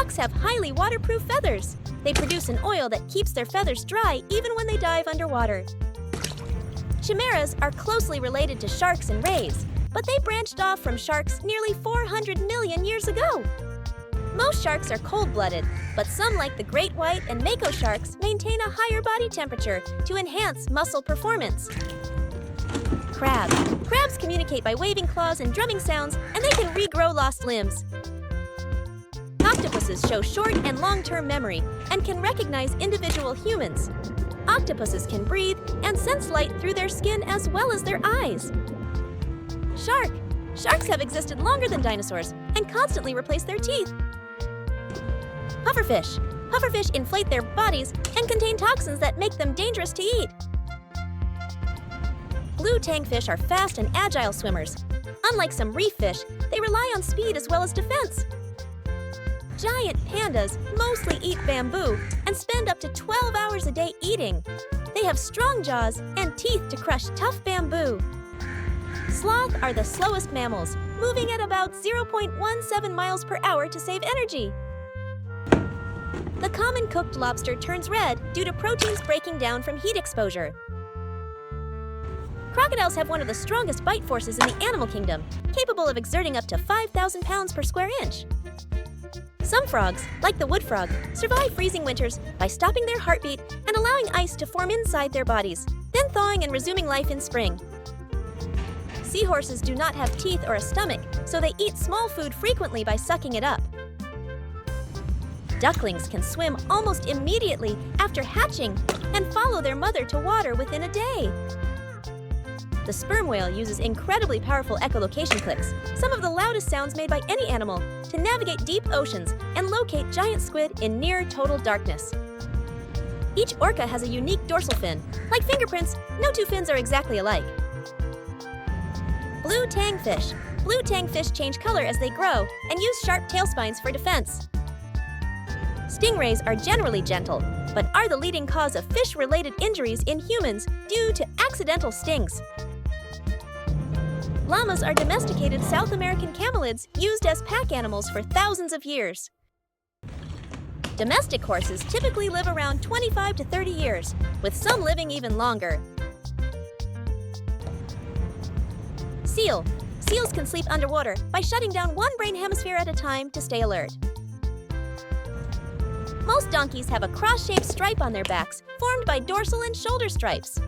Ducks have highly waterproof feathers. They produce an oil that keeps their feathers dry even when they dive underwater. Chimeras are closely related to sharks and rays, but they branched off from sharks nearly 400 million years ago. Most sharks are cold-blooded, but some like the great white and mako sharks maintain a higher body temperature to enhance muscle performance. Crabs. Crabs communicate by waving claws and drumming sounds, and they can regrow lost limbs. Octopuses show short and long-term memory and can recognize individual humans. Octopuses can breathe and sense light through their skin as well as their eyes. Shark. Sharks have existed longer than dinosaurs and constantly replace their teeth. Pufferfish. Pufferfish inflate their bodies and contain toxins that make them dangerous to eat. Blue tangfish are fast and agile swimmers. Unlike some reef fish, they rely on speed as well as defense. Giant pandas mostly eat bamboo and spend up to 12 hours a day eating. They have strong jaws and teeth to crush tough bamboo. Sloth are the slowest mammals, moving at about 0.17 miles per hour to save energy. The common cooked lobster turns red due to proteins breaking down from heat exposure. Crocodiles have one of the strongest bite forces in the animal kingdom, capable of exerting up to 5,000 pounds per square inch. Some frogs, like the wood frog, survive freezing winters by stopping their heartbeat and allowing ice to form inside their bodies, then thawing and resuming life in spring. Seahorses do not have teeth or a stomach, so they eat small food frequently by sucking it up. Ducklings can swim almost immediately after hatching and follow their mother to water within a day. The sperm whale uses incredibly powerful echolocation clicks, some of the loudest sounds made by any animal, to navigate deep oceans and locate giant squid in near total darkness. Each orca has a unique dorsal fin. Like fingerprints, no two fins are exactly alike. Blue tangfish. Blue tangfish change color as they grow and use sharp tail spines for defense. Stingrays are generally gentle, but are the leading cause of fish-related injuries in humans due to accidental stings. Llamas are domesticated South American camelids used as pack animals for thousands of years. Domestic horses typically live around 25 to 30 years, with some living even longer. Seal. Seals can sleep underwater by shutting down one brain hemisphere at a time to stay alert. Most donkeys have a cross-shaped stripe on their backs, formed by dorsal and shoulder stripes.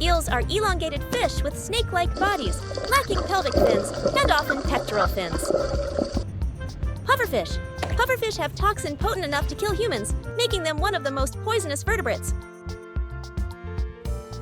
Eels are elongated fish with snake-like bodies, lacking pelvic fins and often pectoral fins. Pufferfish. Pufferfish have toxin potent enough to kill humans, making them one of the most poisonous vertebrates.